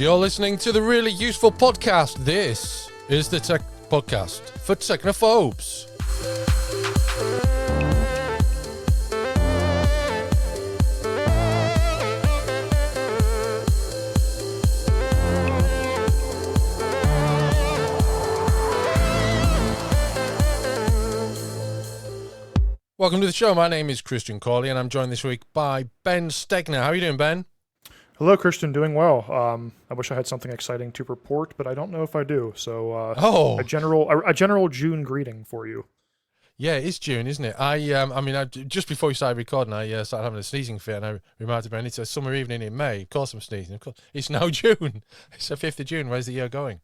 You're listening to the really useful podcast. This is the Tech Podcast for technophobes. Welcome to the show. My name is Christian Corley, and I'm joined this week by Ben Stegner. How are you doing, Ben? Hello, Christian. Doing well. I wish I had something exciting to report, but I don't know if I do. So, a general June greeting for you. Yeah, it's June, isn't it? Just before we started recording, I started having a sneezing fit, and I reminded Ben it's a summer evening in May. Of course, I'm sneezing. Of course, it's now June. It's the 5th of June. Where's the year going?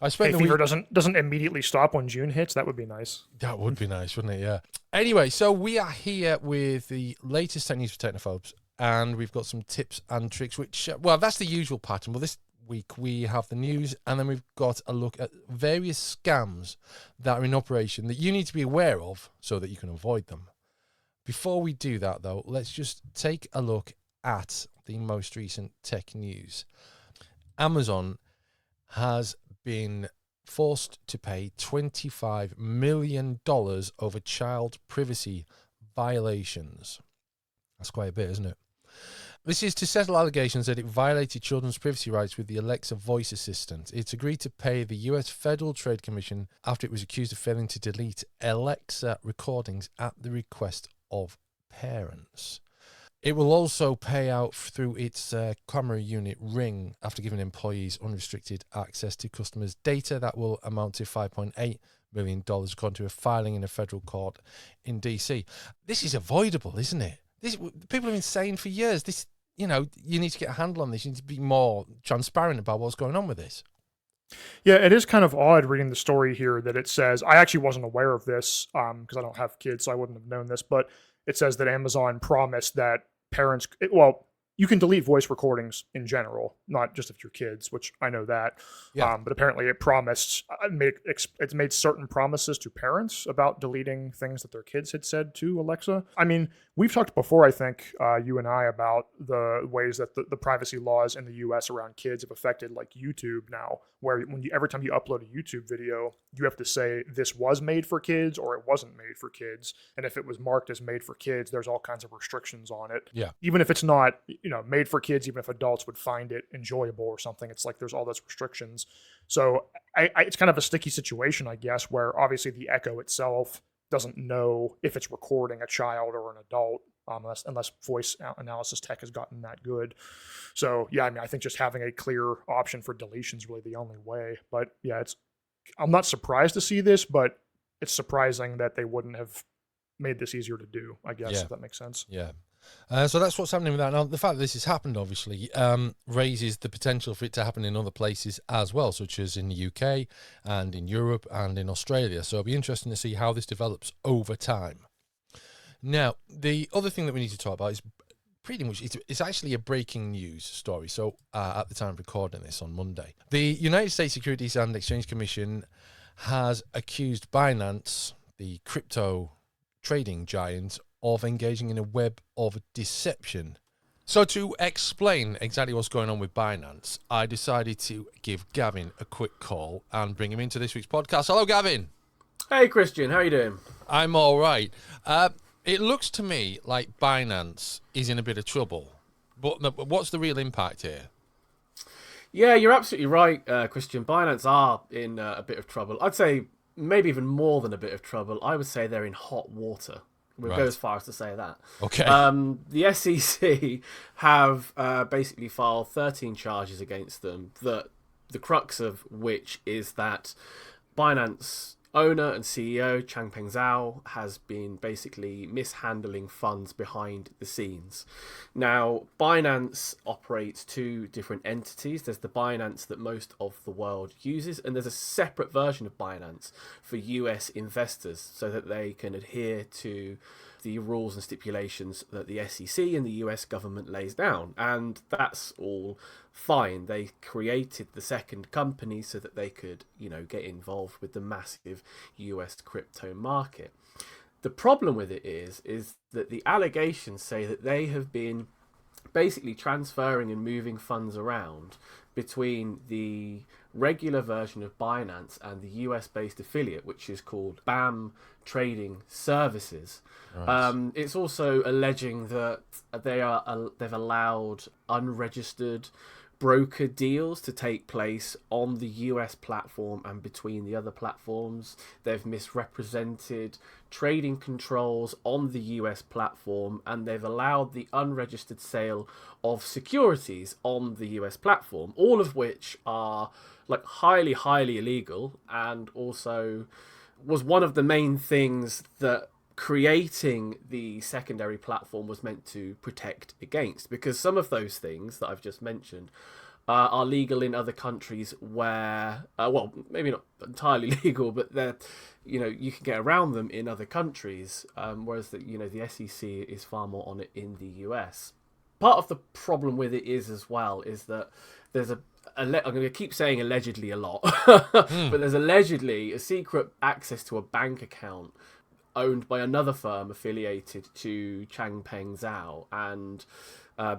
I spent the fever doesn't immediately stop when June hits. That would be nice. That would be nice, wouldn't it? Yeah. Anyway, so we are here with the latest tech news for technophobes. And we've got some tips and tricks, which, that's the usual pattern. Well, this week we have the news, and then we've got a look at various scams that are in operation that you need to be aware of so that you can avoid them. Before we do that, though, let's just take a look at the most recent tech news. Amazon has been forced to pay $25 million over child privacy violations. That's quite a bit, isn't it? This is to settle allegations that it violated children's privacy rights with the Alexa voice assistant. It's agreed to pay the US Federal Trade Commission after it was accused of failing to delete Alexa recordings at the request of parents. It will also pay out through its camera unit Ring after giving employees unrestricted access to customers' data. That will amount to $5.8 million, according to a filing in a federal court in DC. This is avoidable, isn't it? People have been saying for years, you need to get a handle on this. You need to be more transparent about what's going on with this. Yeah, it is kind of odd reading the story here that it says, I actually wasn't aware of this because I don't have kids, so I wouldn't have known this, but it says that Amazon promised that parents, you can delete voice recordings in general, not just if you're kids, which I know that. Yeah. But apparently it it's made certain promises to parents about deleting things that their kids had said to Alexa. I mean, we've talked before, I think, you and I, about the ways that the privacy laws in the US around kids have affected like YouTube now, where every time you upload a YouTube video, you have to say this was made for kids or it wasn't made for kids. And if it was marked as made for kids, there's all kinds of restrictions on it. Yeah. Even if it's not, made for kids, even if adults would find it enjoyable or something, it's like there's all those restrictions. So it's kind of a sticky situation, I guess, where obviously the Echo itself doesn't know if it's recording a child or an adult, unless voice analysis tech has gotten that good. So yeah, I think just having a clear option for deletion is really the only way. But yeah, I'm not surprised to see this, but it's surprising that they wouldn't have made this easier to do, I guess, if that makes sense. Yeah. So that's what's happening with that. Now, the fact that this has happened, obviously, raises the potential for it to happen in other places as well, such as in the UK and in Europe and in Australia. So it'll be interesting to see how this develops over time. Now, the other thing that we need to talk about is pretty much, it's actually a breaking news story. So at the time of recording this on Monday, the United States Securities and Exchange Commission has accused Binance, the crypto trading giant, of engaging in a web of deception. So to explain exactly what's going on with Binance, I decided to give Gavin a quick call and bring him into this week's podcast. Hello, Gavin. Hey, Christian. How are you doing? I'm all right. It looks to me like Binance is in a bit of trouble. But what's the real impact here? Yeah, you're absolutely right, Christian. Binance are in a bit of trouble. I'd say maybe even more than a bit of trouble. I would say they're in hot water. We'll go as far as to say that. Okay. The SEC have basically filed 13 charges against them, the crux of which is that Binance owner and CEO Changpeng Zhao has been basically mishandling funds behind the scenes. Now, Binance operates two different entities. There's the Binance that most of the world uses, and there's a separate version of Binance for US investors so that they can adhere to the rules and stipulations that the SEC and the US government lays down. And that's all fine. They created the second company so that they could, get involved with the massive US crypto market. The problem with it is that the allegations say that they have been basically transferring and moving funds around between the regular version of Binance and the US-based affiliate, which is called BAM Trading Services. Right. It's also alleging that they've allowed unregistered broker deals to take place on the US platform and between the other platforms. They've misrepresented trading controls on the US platform, and they've allowed the unregistered sale of securities on the US platform, all of which are like highly illegal, and also was one of the main things that creating the secondary platform was meant to protect against, because some of those things that I've just mentioned are legal in other countries where, well, maybe not entirely legal, but they're, you can get around them in other countries, whereas the SEC is far more on it in the US. Part of the problem with it is as well is that there's I'm going to keep saying allegedly a lot, but there's allegedly a secret access to a bank account owned by another firm affiliated to Changpeng Zhao, and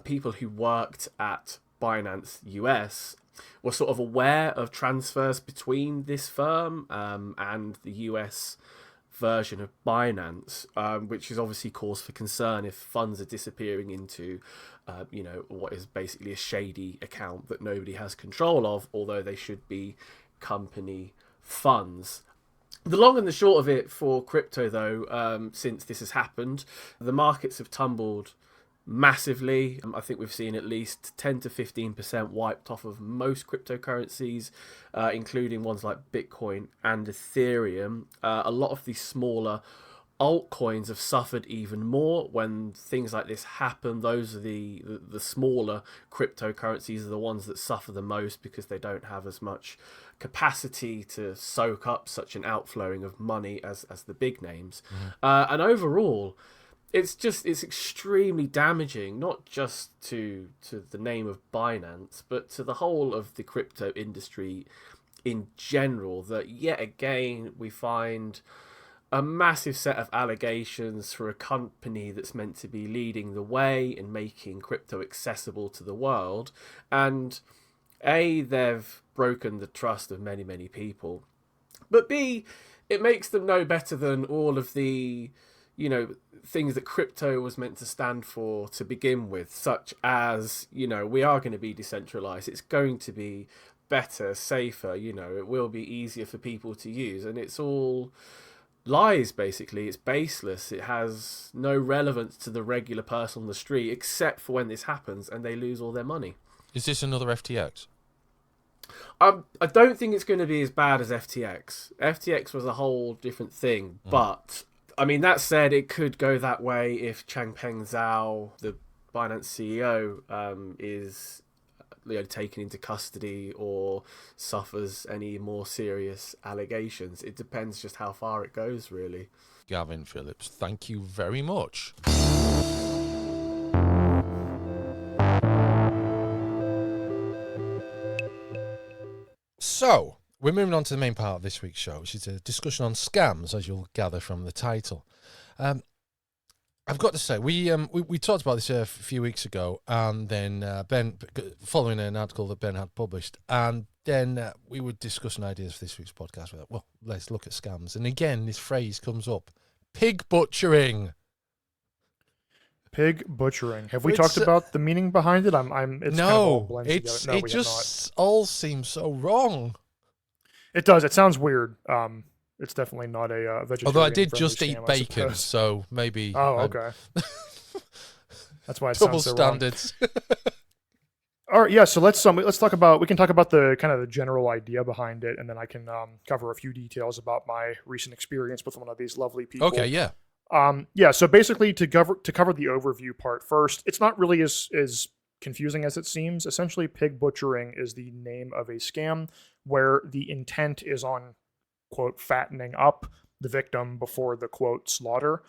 people who worked at Binance US were sort of aware of transfers between this firm and the US version of Binance, which is obviously cause for concern if funds are disappearing into what is basically a shady account that nobody has control of, although they should be company funds. The long and the short of it for crypto, though, since this has happened, the markets have tumbled massively. I think we've seen at least 10 to 15% wiped off of most cryptocurrencies, including ones like Bitcoin and Ethereum. A lot of these smaller altcoins have suffered even more when things like this happen. Those are the smaller cryptocurrencies are the ones that suffer the most because they don't have as much capacity to soak up such an outflowing of money as the big names. And overall, it's extremely damaging, not just to the name of Binance, but to the whole of the crypto industry in general, that yet again we find a massive set of allegations for a company that's meant to be leading the way in making crypto accessible to the world, and A, they've broken the trust of many, many people, but B, it makes them no better than all of the things that crypto was meant to stand for to begin with, such as, we are going to be decentralized, it's going to be better, safer, it will be easier for people to use, and it's all lies, basically. It's baseless. It has no relevance to the regular person on the street, except for when this happens and they lose all their money. Is this another FTX? I don't think it's going to be as bad as FTX. FTX was a whole different thing, but I mean, that said, it could go that way if Changpeng Zhao, the Binance CEO, is taken into custody or suffers any more serious allegations. It depends just how far it goes, really. Gavin Phillips, thank you very much. So, we're moving on to the main part of this week's show, which is a discussion on scams, as you'll gather from the title. I've got to say, we talked about this a few weeks ago, and then Ben, following an article that Ben had published, and then we were discussing ideas for this week's podcast. We're like, well, let's look at scams. And again, this phrase comes up: pig butchering. Pig butchering. Have we talked about the meaning behind it? It's kind of all blended together. No, it just all seems so wrong. It does. It sounds weird. It's definitely not a vegetarian. Although I did just scam, eat bacon, so maybe. Oh, okay. That's why it double sounds so standards. All right, yeah. So let's talk about. We can talk about the kind of the general idea behind it, and then I can cover a few details about my recent experience with one of these lovely people. Okay, yeah. Yeah. So basically, to cover the overview part first, it's not really as confusing as it seems. Essentially, pig butchering is the name of a scam where the intent is on, quote, fattening up the victim before the, quote, slaughter.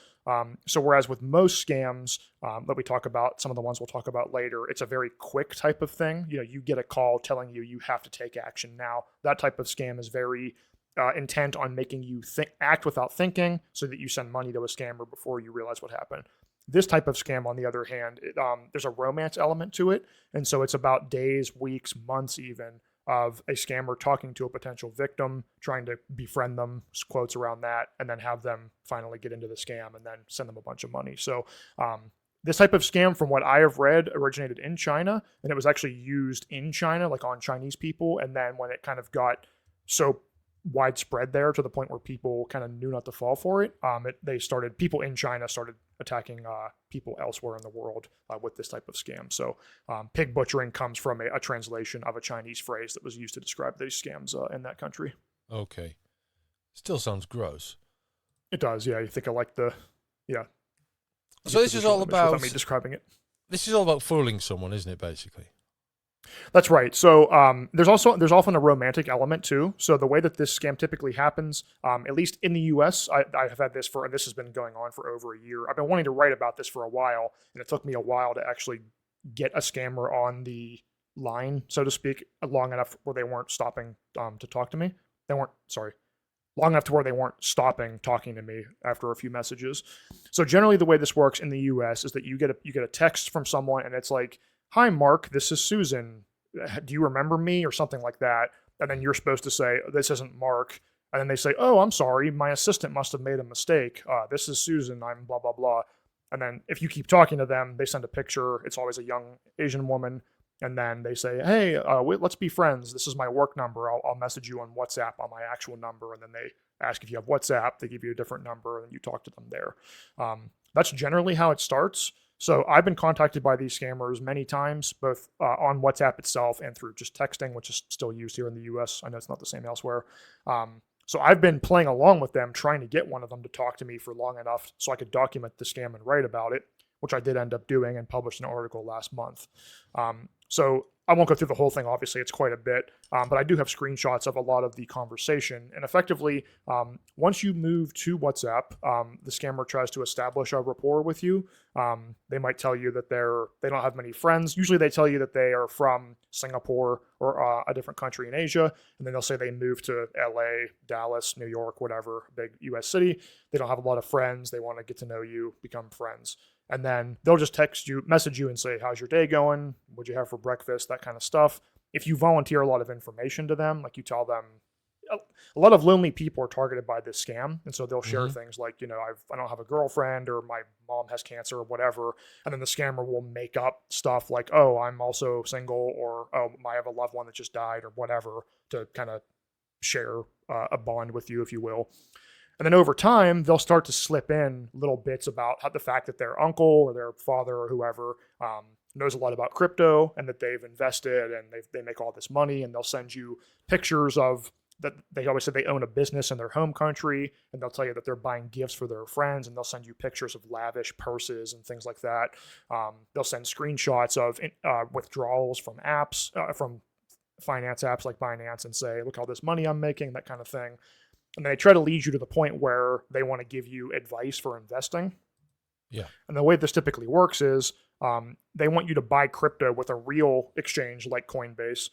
So whereas with most scams that we talk about, some of the ones we'll talk about later, it's a very quick type of thing. You get a call telling you have to take action now. That type of scam is very intent on making you act without thinking so that you send money to a scammer before you realize what happened. This type of scam, on the other hand, there's a romance element to it. And so it's about days, weeks, months even, of a scammer talking to a potential victim, trying to befriend them, quotes around that, and then have them finally get into the scam and then send them a bunch of money. So this type of scam, from what I have read, originated in China, and it was actually used in China, like on Chinese people. And then when it kind of got so widespread there to the point where people kind of knew not to fall for it, people in China started attacking people elsewhere in the world with this type of scam. So pig butchering comes from a translation of a Chinese phrase that was used to describe these scams in that country. Okay. Still sounds gross. It does, yeah. You think I like yeah. So this is all about without me describing it. This is all about fooling someone, isn't it? Basically. That's right. So there's often a romantic element too. So the way that this scam typically happens, at least in the U.S., I have had this this has been going on for over a year. I've been wanting to write about this for a while, and it took me a while to actually get a scammer on the line, so to speak, long enough where they weren't stopping to talk to me. Long enough to where they weren't stopping talking to me after a few messages. So generally, the way this works in the U.S. is that you get a text from someone, and it's like, "Hi, Mark, this is Susan. Do you remember me?" or something like that. And then you're supposed to say, "This isn't Mark." And then they say, "Oh, I'm sorry. My assistant must have made a mistake. This is Susan. I'm blah, blah, blah." And then if you keep talking to them, they send a picture. It's always a young Asian woman. And then they say, "Hey, let's be friends. This is my work number. I'll message you on WhatsApp on my actual number." And then they ask if you have WhatsApp. They give you a different number, and you talk to them there. That's generally how it starts. So I've been contacted by these scammers many times, both on WhatsApp itself and through just texting, which is still used here in the US. I know it's not the same elsewhere. So I've been playing along with them, trying to get one of them to talk to me for long enough so I could document the scam and write about it, which I did end up doing and published an article last month. So I won't go through the whole thing, obviously, it's quite a bit, but I do have screenshots of a lot of the conversation. And effectively, once you move to WhatsApp, the scammer tries to establish a rapport with you. They might tell you that they don't have many friends. Usually they tell you that they are from Singapore or a different country in Asia, and then they'll say they moved to LA, Dallas, New York, whatever, big US city. They don't have a lot of friends. They want to get to know you, become friends. And then they'll just message you and say, "How's your day going? What'd you have for breakfast?" That kind of stuff. If you volunteer a lot of information to them, like you tell them, a lot of lonely people are targeted by this scam. And so they'll share things like, I don't have a girlfriend, or my mom has cancer, or whatever. And then the scammer will make up stuff like, "Oh, I'm also single," or, "Oh, I have a loved one that just died," or whatever, to kind of share a bond with you, if you will. And then over time, they'll start to slip in little bits about the fact that their uncle or their father or whoever knows a lot about crypto, and that they've invested and they make all this money. And they'll send you pictures of that. They always say they own a business in their home country, and they'll tell you that they're buying gifts for their friends, and they'll send you pictures of lavish purses and things like that. They'll send screenshots of withdrawals from apps, from finance apps like Binance, and say, "Look all this money I'm making," that kind of thing. And they try to lead you to the point where they want to give you advice for investing. Yeah. And the way this typically works is they want you to buy crypto with a real exchange like Coinbase.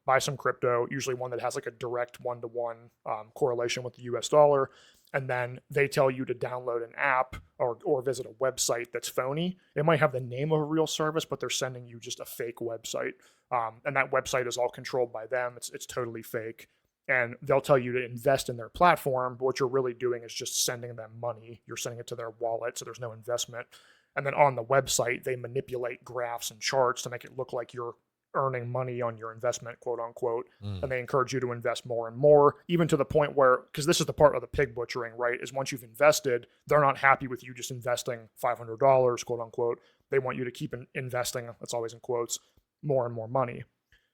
Buy some crypto, usually one that has like a direct one-to-one correlation with the US dollar. And then they tell you to download an app or visit a website that's phony. It might have the name of a real service, but they're sending you just a fake website. And that website is all controlled by them. It's totally fake. And they'll tell you to invest in their platform, but what you're really doing is just sending them money. You're sending it to their wallet, so there's no investment. And then on the website, they manipulate graphs and charts to make it look like you're earning money on your investment, quote unquote. And they encourage you to invest more and more, even to the point where, because this is the part of the pig butchering, right, is once you've invested, they're not happy with you just investing $500, quote unquote. They want you to keep investing, that's always in quotes, more and more money.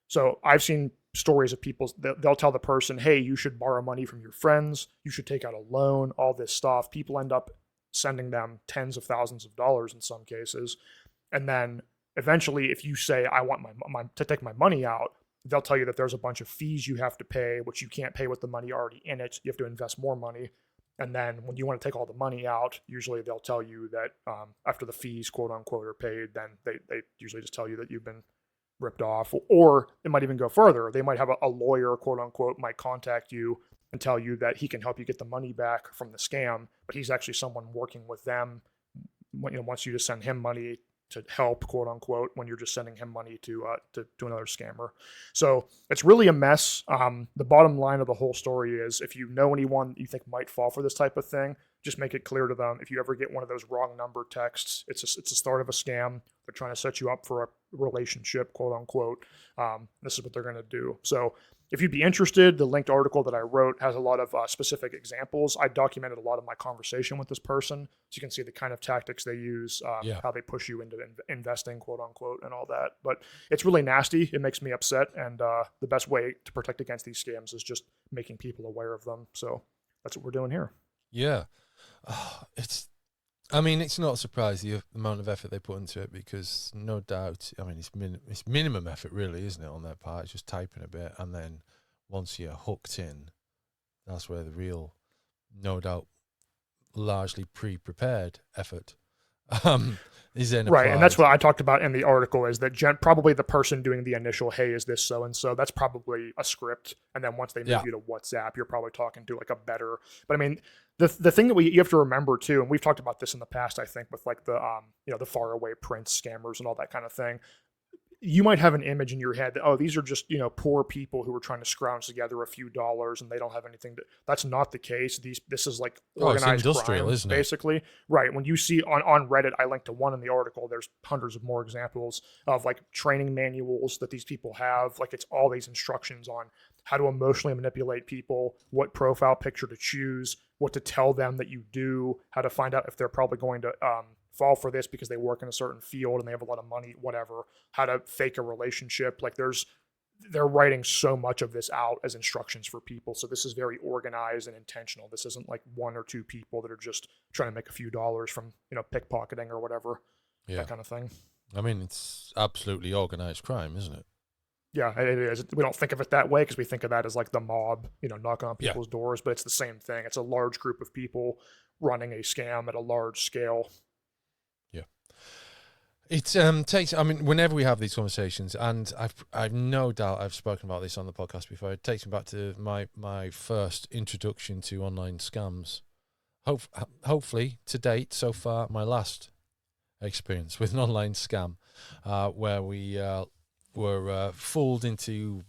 So I've seen stories of people, they'll tell the person, "Hey, you should borrow money from your friends. You should take out a loan," all this stuff. People end up sending them tens of thousands of dollars in some cases. And then eventually, if you say, "I want to take my money out," they'll tell you that there's a bunch of fees you have to pay, which you can't pay with the money already in it. You have to invest more money. And then when you want to take all the money out, usually they'll tell you that after the fees, quote unquote, are paid, then they usually just tell you that you've been ripped off. Or it might even go further. They might have a lawyer, quote unquote, might contact you and tell you that he can help you get the money back from the scam, but he's actually someone working with them wants you to send him money to help, quote unquote, when you're just sending him money to another scammer. So it's really a mess. The bottom line of the whole story is, if you know anyone you think might fall for this type of thing, just make it clear to them. If you ever get one of those wrong number texts, it's a start of a scam. They're trying to set you up for a relationship, quote unquote. This is what they're going to do. So if you'd be interested, the linked article that I wrote has a lot of specific examples. I documented a lot of my conversation with this person, so you can see the kind of tactics they use, how they push you into investing, quote unquote, and all that. But it's really nasty. It makes me upset, and the best way to protect against these scams is just making people aware of them. So that's what we're doing here. Yeah. It's not a surprise the amount of effort they put into it, because no doubt, it's minimum effort really, isn't it, on their part? It's just typing a bit, and then once you're hooked in, that's where the real, no doubt, largely pre-prepared effort is in. Right, and that's what I talked about in the article, is that probably the person doing the initial, hey, is this so-and-so, that's probably a script, and then once they move you to WhatsApp, you're probably talking to like a better, but the thing that you have to remember too, and we've talked about this in the past, I think, with like the the faraway prince scammers and all that kind of thing. You might have an image in your head that, oh, these are just, poor people who are trying to scrounge together a few dollars and they don't have anything to. That's not the case. This is like organized industrial, crime, isn't it? basically. Right. When you see on Reddit, I linked to one in the article, there's hundreds of more examples of like training manuals that these people have. Like, it's all these instructions on how to emotionally manipulate people, what profile picture to choose, what to tell them that you do, how to find out if they're probably going to fall for this because they work in a certain field and they have a lot of money, whatever, how to fake a relationship. Like, they're writing so much of this out as instructions for people. So this is very organized and intentional. This isn't like one or two people that are just trying to make a few dollars from, pickpocketing or whatever, that kind of thing. It's absolutely organized crime, isn't it? Yeah, it is. We don't think of it that way because we think of that as like the mob, knocking on people's doors, but it's the same thing. It's a large group of people running a scam at a large scale. Yeah. It takes, whenever we have these conversations, and I've no doubt I've spoken about this on the podcast before, it takes me back to my first introduction to online scams. Hopefully, to date, so far, my last experience with an online scam, where we were fooled into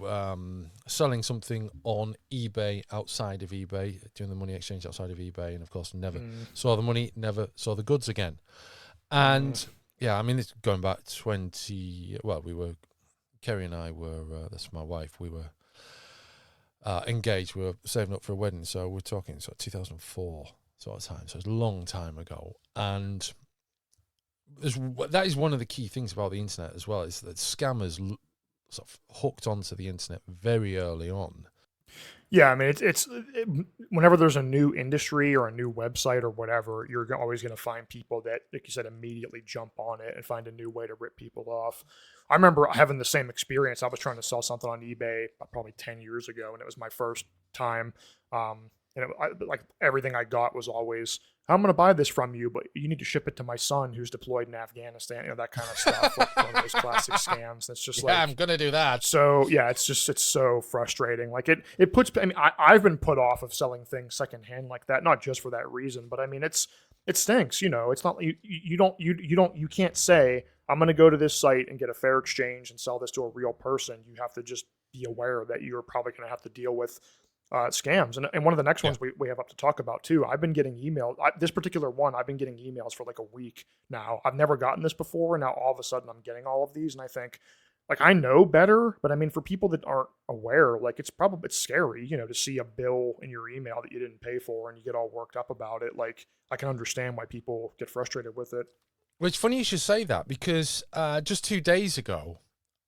selling something on eBay, outside of eBay, doing the money exchange outside of eBay, and of course never saw the money, never saw the goods again. And it's going back 20, Kerry and I were, that's my wife, we were engaged, we were saving up for a wedding, so we're talking 2004 sort of time, so it's a long time ago. And that is one of the key things about the internet as well, is that scammers sort of hooked onto the internet very early on. Yeah, it's whenever there's a new industry or a new website or whatever, you're always going to find people that, like you said, immediately jump on it and find a new way to rip people off. I remember having the same experience. I was trying to sell something on eBay probably 10 years ago, and it was my first time. Like everything I got was always, I'm going to buy this from you, but you need to ship it to my son who's deployed in Afghanistan, that kind of stuff, like one of those classic scams. It's just I'm going to do that. So yeah, it's so frustrating. Like it puts, I've been put off of selling things secondhand like that, not just for that reason, but it stinks, it's not, you can't say, I'm going to go to this site and get a fair exchange and sell this to a real person. You have to just be aware that you're probably going to have to deal with scams. And one of the next ones we have up to talk about too, I've been getting emails. This particular one, I've been getting emails for like a week now. I've never gotten this before, and now all of a sudden I'm getting all of these, and I think, like, I know better, but for people that aren't aware, like, it's scary, to see a bill in your email that you didn't pay for and you get all worked up about it. Like, I can understand why people get frustrated with it. Well, it's funny you should say that, because just 2 days ago,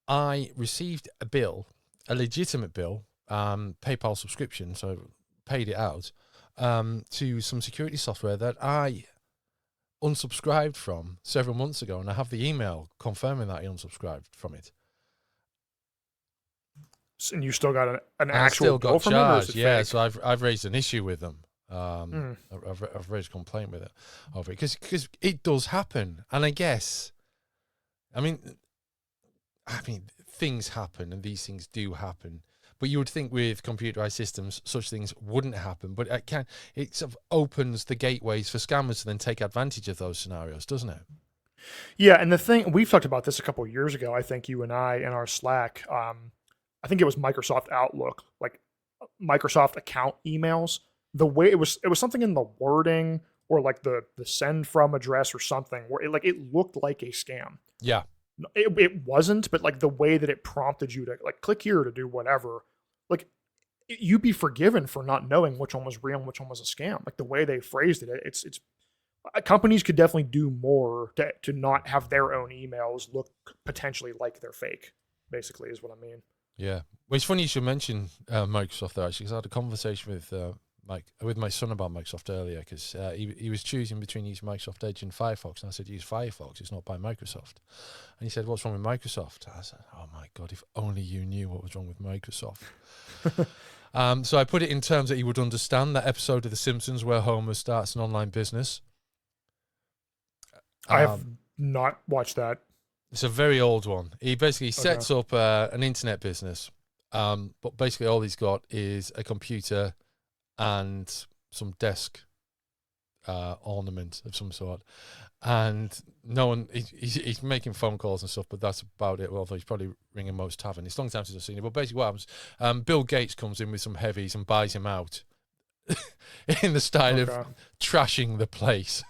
I received a bill, a legitimate bill, PayPal subscription, so paid it out, to some security software that I unsubscribed from several months ago, and I have the email confirming that I unsubscribed from it. And you still got an actual bill from it? Yeah, fake? So I've raised an issue with them. I've raised a complaint with it over it, because it does happen, and I guess, things happen, and these things do happen. But you would think with computerized systems, such things wouldn't happen. But it sort of opens the gateways for scammers to then take advantage of those scenarios, doesn't it? Yeah, and the thing we've talked about this a couple of years ago. I think you and I in our Slack. I think it was Microsoft Outlook, like Microsoft account emails. The way it was something in the wording or like the send from address or something where it looked like a scam. Yeah. It wasn't, but like the way that it prompted you to like click here to do whatever, like you'd be forgiven for not knowing which one was real and which one was a scam. Like the way they phrased it, it's companies could definitely do more to not have their own emails look potentially like they're fake. Basically, is what I mean. Yeah. Well, it's funny you should mention Microsoft there, actually, because I had a conversation with my son about Microsoft earlier, because he was choosing between using Microsoft Edge and Firefox, and I said, use Firefox, it's not by Microsoft. And he said, what's wrong with Microsoft? I said, oh my God, if only you knew what was wrong with Microsoft. So I put it in terms that he would understand, that episode of The Simpsons where Homer starts an online business. I have not watched that. It's a very old one. He basically sets up an internet business, but basically all he's got is a computer and some desk ornament of some sort, and no one. He's making phone calls and stuff, but that's about it. Well, although he's probably ringing most tavern. It's a long time since I've seen it. But basically, what happens? Bill Gates comes in with some heavies and buys him out in the style of trashing the place.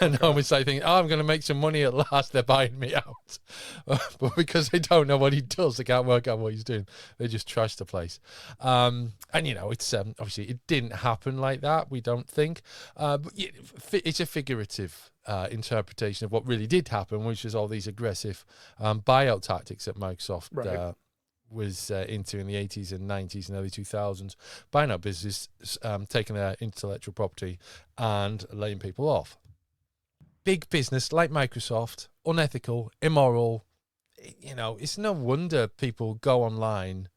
And Homer's like thinking, I'm going to make some money at last. They're buying me out. But because they don't know what he does, they can't work out what he's doing. They just trash the place. And, it's obviously it didn't happen like that, we don't think. But it's a figurative interpretation of what really did happen, which is all these aggressive buyout tactics that Microsoft was into in the 80s and 90s and early 2000s, buying out businesses, taking their intellectual property and laying people off. Big business like Microsoft, unethical, immoral. It's no wonder people go online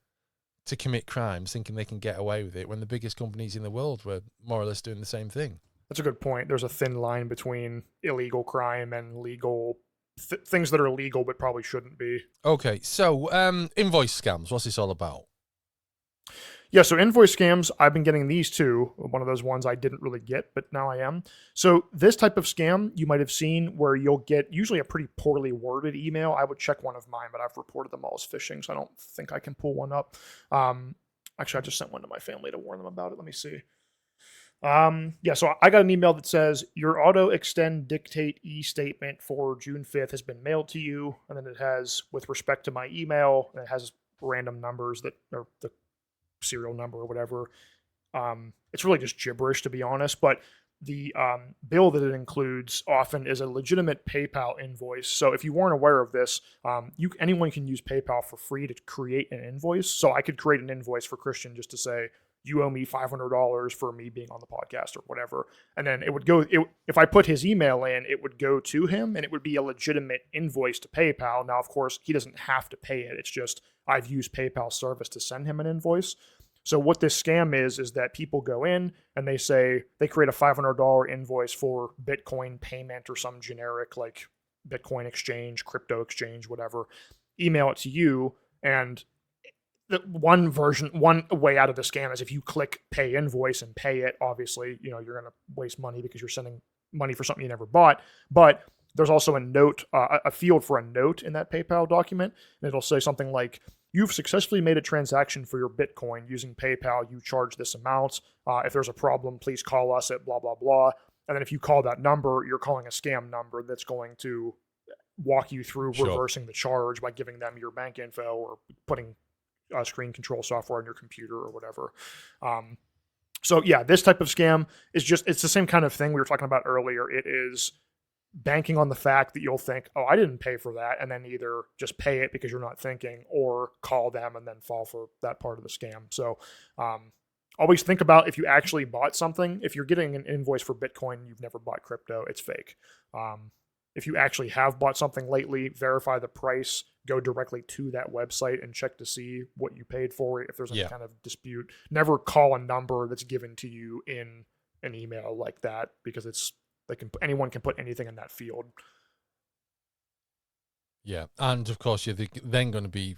to commit crimes thinking they can get away with it when the biggest companies in the world were more or less doing the same thing. That's a good point. There's a thin line between illegal crime and legal things that are legal but probably shouldn't be. Okay, so invoice scams, what's this all about? Yeah, so invoice scams, I've been getting these too. One of those ones I didn't really get, but now I am. So this type of scam you might have seen where you'll get usually a pretty poorly worded email. I would check one of mine, but I've reported them all as phishing, so I don't think I can pull one up. Actually, I just sent one to my family to warn them about it. Let me see. So I got an email that says your auto extend dictate e-statement for June 5th has been mailed to you. And then it has, with respect to my email, and it has random numbers that are the serial number or whatever. It's really just gibberish, to be honest, but the bill that it includes often is a legitimate PayPal invoice. So if you weren't aware of this, anyone can use PayPal for free to create an invoice. So I could create an invoice for Christian just to say, you owe me $500 for me being on the podcast or whatever. And then it would go, if I put his email in, it would go to him and it would be a legitimate invoice to PayPal. Now, of course, he doesn't have to pay it. It's just I've used PayPal service to send him an invoice. So what this scam is that people go in and they say they create a $500 invoice for Bitcoin payment or some generic like Bitcoin exchange, crypto exchange, whatever, email it to you. And the one way out of the scam is if you click pay invoice and pay it, obviously, you're going to waste money because you're sending money for something you never bought. But there's also a note, a field for a note in that PayPal document. And it'll say something like, you've successfully made a transaction for your Bitcoin using PayPal. You charge this amount. If there's a problem, please call us at blah, blah, blah. And then if you call that number, you're calling a scam number that's going to walk you through reversing the charge by giving them your bank info or putting screen control software on your computer or whatever. So yeah, this type of scam is it's the same kind of thing we were talking about earlier. It is banking on the fact that you'll think, oh, I didn't pay for that, and then either just pay it because you're not thinking or call them and then fall for that part of the scam. So always think about if you actually bought something. If you're getting an invoice for Bitcoin and you've never bought crypto, it's fake. If you actually have bought something lately, verify the price, go directly to that website and check to see what you paid for it. If there's any kind of dispute, never call a number that's given to you in an email like that because anyone can put anything in that field. Yeah, and of course you're then going to be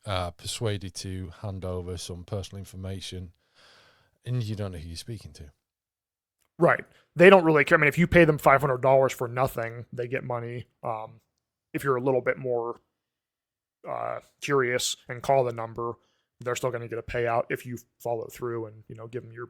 persuaded to hand over some personal information, and you don't know who you're speaking to. Right. They don't really care. I mean, if you pay them $500 for nothing, they get money. If you're a little bit more curious and call the number, they're still going to get a payout if you follow through and, give them your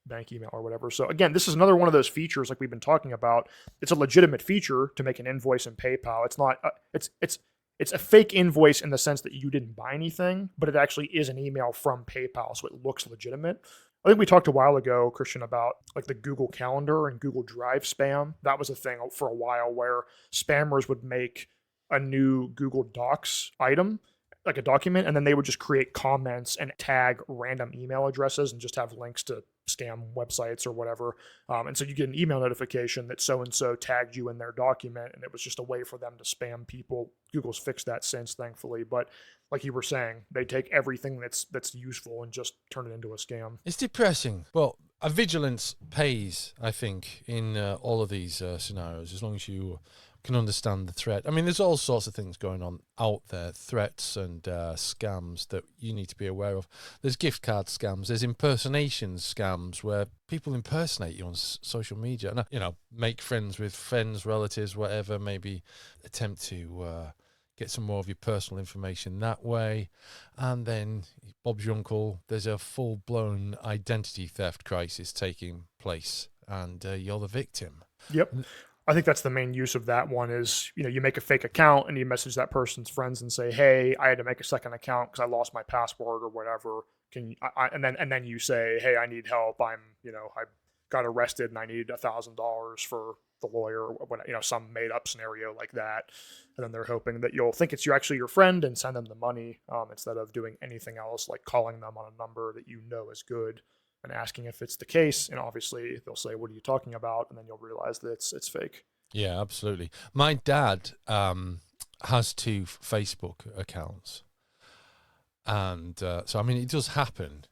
bank email or whatever. So again, this is another one of those features like we've been talking about. It's a legitimate feature to make an invoice in PayPal. It's not. It's a fake invoice in the sense that you didn't buy anything, but it actually is an email from PayPal, so it looks legitimate. I think we talked a while ago, Christian, about like the Google Calendar and Google Drive spam. That was a thing for a while where spammers would make a new Google Docs item, like a document, and then they would just create comments and tag random email addresses and just have links to scam websites or whatever. And so you get an email notification that so-and-so tagged you in their document, and it was just a way for them to spam people. Google's fixed that since, thankfully. But like you were saying, they take everything that's useful and just turn it into a scam. It's depressing. Well, a vigilance pays, I think, in all of these scenarios, as long as you can understand the threat. I mean, there's all sorts of things going on out there, threats and scams that you need to be aware of. There's gift card scams. There's impersonation scams where people impersonate you on social media and, make friends with friends, relatives, whatever, maybe attempt to get some more of your personal information that way. And then Bob's your uncle, there's a full-blown identity theft crisis taking place and you're the victim. Yep. I think that's the main use of that one is, you make a fake account and you message that person's friends and say, hey, I had to make a second account because I lost my password or whatever. And then you say, hey, I need help. I got arrested and I need $1,000 for the lawyer, or some made up scenario like that. And then they're hoping that you'll think it's actually your friend and send them the money instead of doing anything else, like calling them on a number that you know is good and asking if it's the case. And obviously they'll say, what are you talking about? And then you'll realize that it's fake. Yeah, absolutely. My dad has 2 Facebook accounts. And so, I mean, it does happen.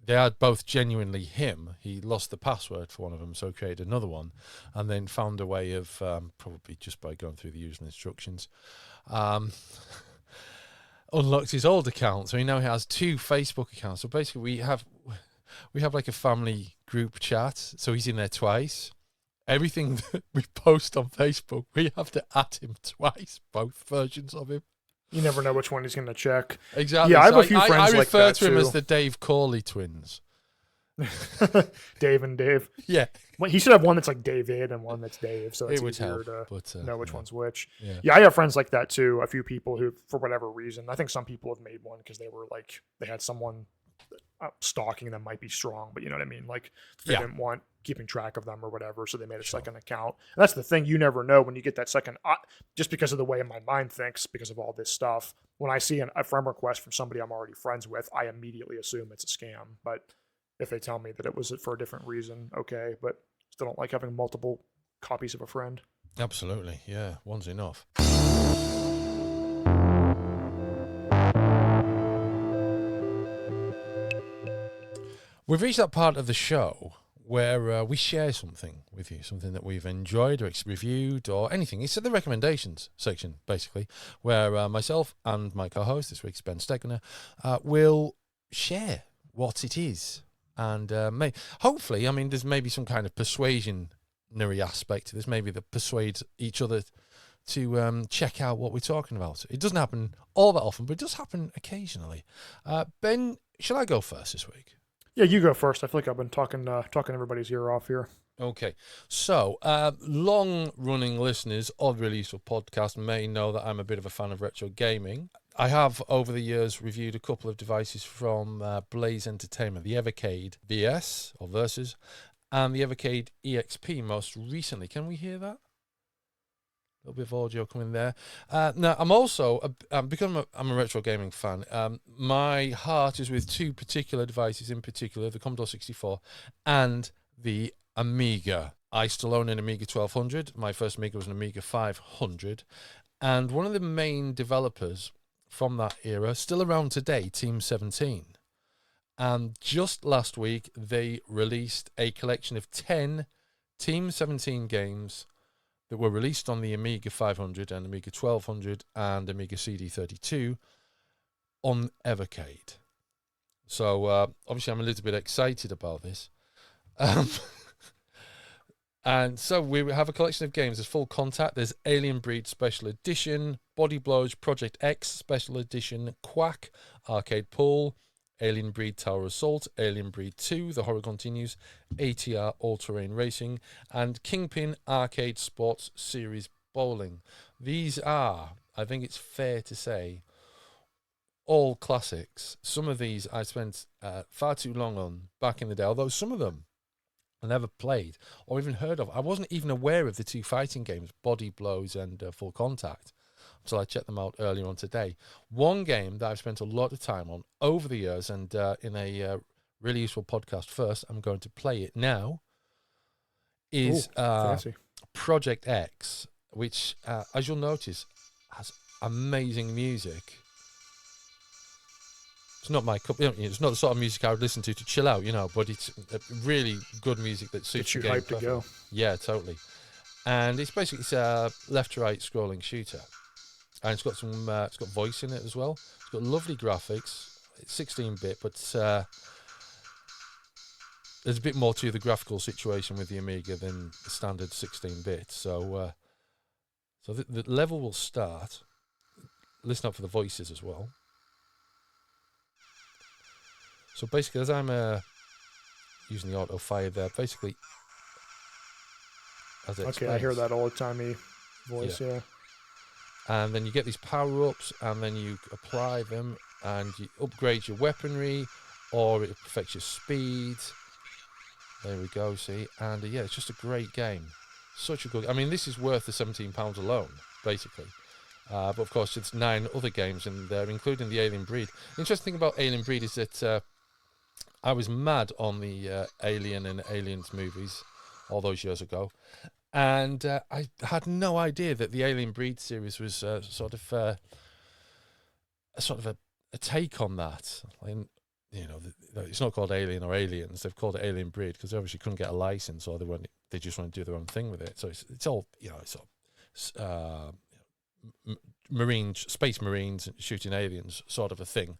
They are both genuinely him. He lost the password for one of them, so created another one, and then found a way of, probably just by going through the usual instructions, unlocked his old account. So he now has 2 Facebook accounts. So basically we have like a family group chat. So he's in there twice. Everything that we post on Facebook, we have to add him twice, both versions of him. You never know which one he's going to check. Exactly. Yeah, I have a few friends I like that refer to him too. as the Dave Corley twins. Dave and Dave. Yeah. Well, he should have one that's like David and one that's Dave, so it's It would easier help, to know which one's which. Yeah. Yeah, I have friends like that too. A few people who, for whatever reason, I think some people have made one because they had someone stalking them might be strong, but you know what I mean? Like they didn't want keeping track of them or whatever, so they made a second account. And that's the thing, you never know when you get that second, just because of the way my mind thinks, because of all this stuff. When I see a friend request from somebody I'm already friends with, I immediately assume it's a scam. But if they tell me that it was for a different reason, okay, but still don't like having multiple copies of a friend. Absolutely, yeah, one's enough. We've reached that part of the show where we share something with you, something that we've enjoyed or reviewed or anything. It's the recommendations section, basically, where myself and my co-host, this week's Ben Stegner, will share what it is. And hopefully, I mean, there's maybe some kind of persuasionary aspect to this, maybe that persuades each other to check out what we're talking about. It doesn't happen all that often, but it does happen occasionally. Ben, shall I go first this week? Yeah, you go first. I feel like I've been talking everybody's ear off here. Okay, so long-running listeners of the Releaseful podcast may know that I'm a bit of a fan of retro gaming. I have, over the years, reviewed a couple of devices from Blaze Entertainment, the Evercade VS, or Versus, and the Evercade EXP most recently. Can we hear that? A little bit of audio coming there. Now, I'm also, because I'm a retro gaming fan, my heart is with 2 particular devices in particular, the Commodore 64 and the Amiga. I still own an Amiga 1200. My first Amiga was an Amiga 500. And one of the main developers from that era, still around today, Team 17. And just last week, they released a collection of 10 Team 17 games that were released on the Amiga 500 and Amiga 1200 and Amiga CD32 on Evercade. So obviously I'm a little bit excited about this. And so we have a collection of games. There's Full Contact, there's Alien Breed Special Edition, Body Blows Project X Special Edition, Quack, Arcade Pool, Alien Breed Tower Assault, Alien Breed 2, The Horror Continues, ATR All-Terrain Racing, and Kingpin Arcade Sports Series Bowling. These are, I think it's fair to say, all classics. Some of these I spent far too long on back in the day, although some of them I never played or even heard of. I wasn't even aware of the two fighting games, Body Blows and Full Contact, until I checked them out earlier on today. One game that I've spent a lot of time on over the years, and in a really useful podcast first, I'm going to play it now, is fancy. Project X, which, as you'll notice, has amazing music. It's not my cup. It's not the sort of music I would listen to chill out, but it's really good music that suits you the game hyped to perfectly. go. Yeah, totally. And it's a left to right scrolling shooter, and it's got it's got voice in it as well. It's got lovely graphics. It's 16-bit, but there's a bit more to the graphical situation with the Amiga than the standard 16-bit. So the level will start. Listen up for the voices as well. So basically, as I'm using the auto fire there, basically, as it Okay, I hear that old timey voice. Yeah. And then you get these power ups, and then you apply them, and you upgrade your weaponry, or it affects your speed. There we go. See, and yeah, it's just a great game. Such a good. I mean, this is worth the £17 alone, basically. But of course, it's 9 other games in there, including the Alien Breed. The interesting thing about Alien Breed is that I was mad on the Alien and Aliens movies all those years ago, and I had no idea that the Alien Breed series was sort of a take on that. And, it's not called Alien or Aliens; they've called it Alien Breed because they obviously couldn't get a license, or they just want to do their own thing with it. So it's all space marines shooting aliens sort of a thing.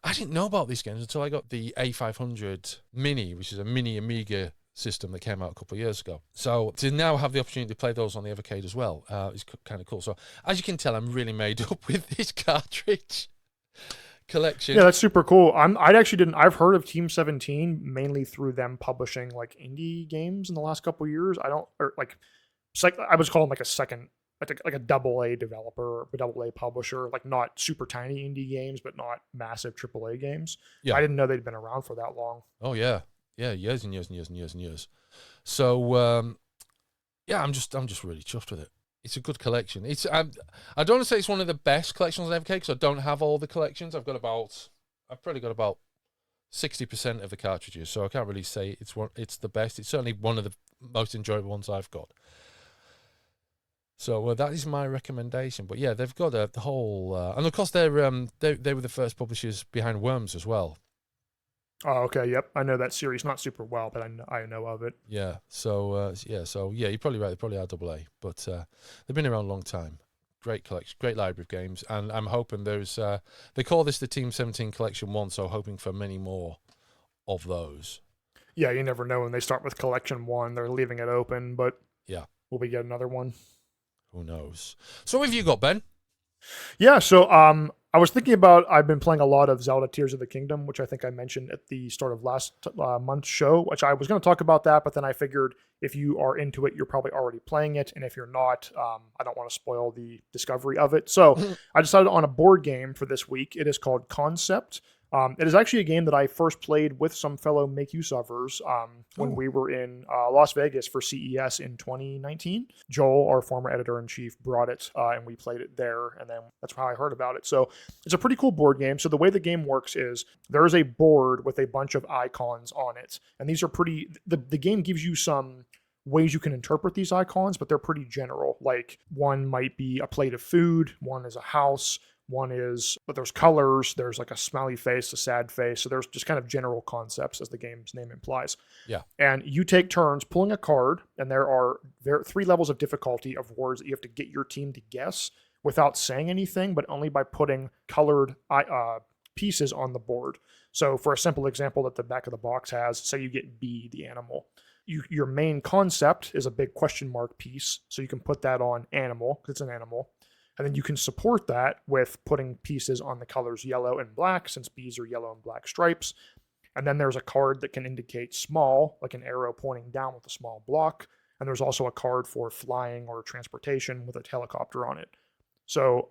I didn't know about these games until I got the A500 Mini, which is a mini Amiga system that came out a couple of years ago. So to now have the opportunity to play those on the Evercade as well is kind of cool. So as you can tell, I'm really made up with this cartridge collection. Yeah, that's super cool. I've heard of Team 17 mainly through them publishing like indie games in the last couple of years. I was calling like a second, like a AA developer, a AA publisher, like not super tiny indie games, but not massive AAA games. Yeah. I didn't know they'd been around for that long. Oh yeah, years and years and years and years and years. So yeah, I'm just really chuffed with it. It's a good collection. I don't want to say it's one of the best collections I've ever because I don't have all the collections. I've probably got about 60% of the cartridges, so I can't really say it's the best. It's certainly one of the most enjoyable ones I've got. So that is my recommendation. But yeah, they've got the whole, and of course they were the first publishers behind Worms as well. Oh, okay, yep, I know that series not super well, but I know of it. Yeah. So you're probably right. They probably are AA, but they've been around a long time. Great collection, great library of games, and I'm hoping there's. They call this the Team 17 Collection 1, so hoping for many more of those. Yeah, you never know when they start with Collection 1. They're leaving it open, but yeah, will we get another one? Who knows? So what have you got, Ben? Yeah, so I was thinking about, I've been playing a lot of Zelda Tears of the Kingdom, which I think I mentioned at the start of last month's show, which I was going to talk about that, but then I figured if you are into it, you're probably already playing it, and if you're not, I don't want to spoil the discovery of it. So I decided on a board game for this week. It is called Concept. It is actually a game that I first played with some fellow Make Use Ofers when we were in Las Vegas for CES in 2019. Joel, our former editor-in-chief, brought it, and we played it there, and then that's how I heard about it. So it's a pretty cool board game. So the way the game works is there is a board with a bunch of icons on it, and these are pretty... The game gives you some ways you can interpret these icons, but they're pretty general. Like one might be a plate of food, one is a house, but there's colors, there's like a smiley face, a sad face. So there's just kind of general concepts, as the game's name implies. Yeah. And you take turns pulling a card, and there are 3 levels of difficulty of words that you have to get your team to guess without saying anything, but only by putting colored pieces on the board. So for a simple example that the back of the box has, say you get B, the animal. Your main concept is a big question mark piece. So you can put that on animal, because it's an animal. And then you can support that with putting pieces on the colors yellow and black, since bees are yellow and black stripes. And then there's a card that can indicate small, like an arrow pointing down with a small block. And there's also a card for flying or transportation with a helicopter on it. So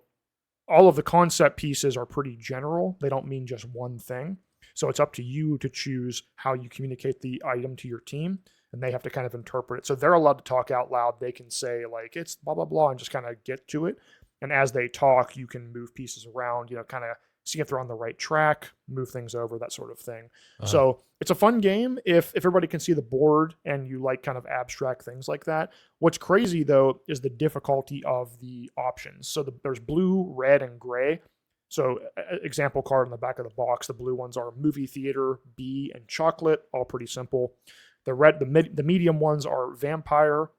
all of the concept pieces are pretty general. They don't mean just one thing. So it's up to you to choose how you communicate the item to your team, and they have to kind of interpret it. So they're allowed to talk out loud. They can say like, it's blah, blah, blah, and just kind of get to it. And as they talk, you can move pieces around, kind of see if they're on the right track, move things over, that sort of thing. So it's a fun game if everybody can see the board and you like kind of abstract things like that. What's crazy, though, is the difficulty of the options. So there's blue, red, and gray. So example card on the back of the box, the blue ones are movie theater, bee, and chocolate, all pretty simple. The medium ones are vampire,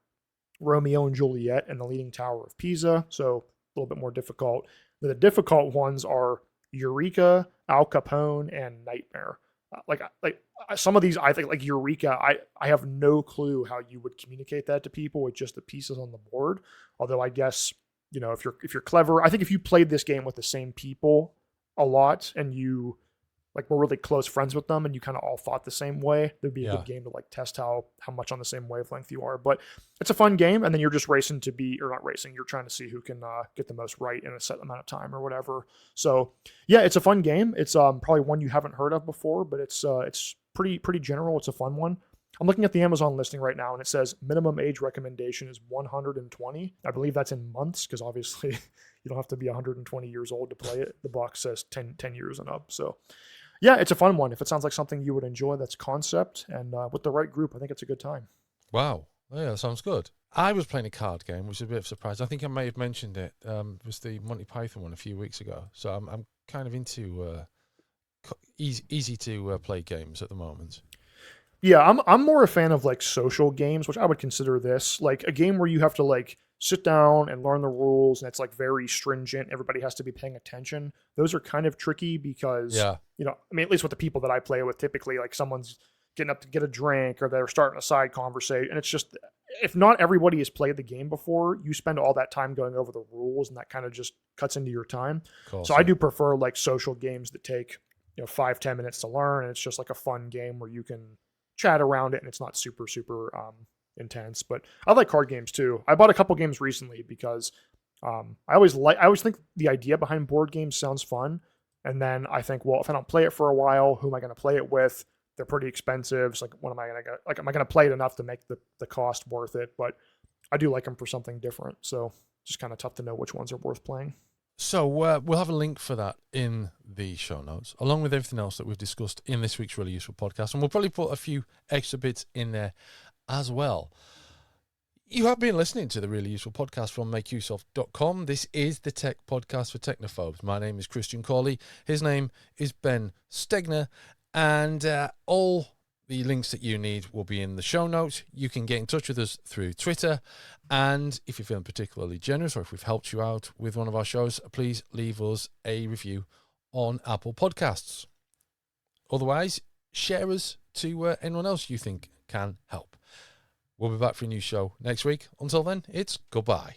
Romeo and Juliet, and the Leaning Tower of Pisa. So a little bit more difficult. The difficult ones are Eureka, Al Capone, and Nightmare. Like some of these, I think like Eureka, I have no clue how you would communicate that to people with just the pieces on the board. Although I guess, if you're clever, I think if you played this game with the same people a lot and you like were really close friends with them and you kind of all thought the same way, there'd be a good game to like test how much on the same wavelength you are. But it's a fun game, and then you're just racing to be, or not racing, you're trying to see who can get the most right in a set amount of time or whatever. So yeah, it's a fun game. It's probably one you haven't heard of before, but it's pretty general. It's a fun one. I'm looking at the Amazon listing right now, and it says minimum age recommendation is 120. I believe that's in months, because obviously you don't have to be 120 years old to play it. The box says 10 years and up. So yeah, it's a fun one. If it sounds like something you would enjoy, that's concept. And with the right group, I think it's a good time. Wow. Yeah, that sounds good. I was playing a card game, which is a bit of a surprise. I think I may have mentioned it. It was the Monty Python one a few weeks ago. So I'm kind of into easy to play games at the moment. Yeah, I'm more a fan of like social games, which I would consider this like a game where you have to like sit down and learn the rules, and it's like very stringent. Everybody has to be paying attention. Those are kind of tricky because, I mean, at least with the people that I play with, typically like someone's getting up to get a drink or they're starting a side conversation. And it's just, if not everybody has played the game before, you spend all that time going over the rules, and that kind of just cuts into your time. So I do prefer like social games that take, 5-10 minutes to learn. And it's just like a fun game where you can chat around it and it's not super intense. But I like card games too. I bought a couple games recently because I always think the idea behind board games sounds fun, and then I think, well, if I don't play it for a while, who am I going to play it with? They're pretty expensive. It's like, what am I going to get? Like, am I going to play it enough to make the cost worth it? But I do like them for something different. So just kind of tough to know which ones are worth playing. So we'll have a link for that in the show notes, along with everything else that we've discussed in this week's Really Useful Podcast. And we'll probably put a few extra bits in there as well. You have been listening to the Really Useful Podcast from makeuseof.com. This is the Tech Podcast for Technophobes. My name is Christian Corley. His name is Ben Stegner. And all the links that you need will be in the show notes. You can get in touch with us through Twitter. And if you're feeling particularly generous, or if we've helped you out with one of our shows, please leave us a review on Apple Podcasts. Otherwise, share us to anyone else you think can help. We'll be back for a new show next week. Until then, it's goodbye.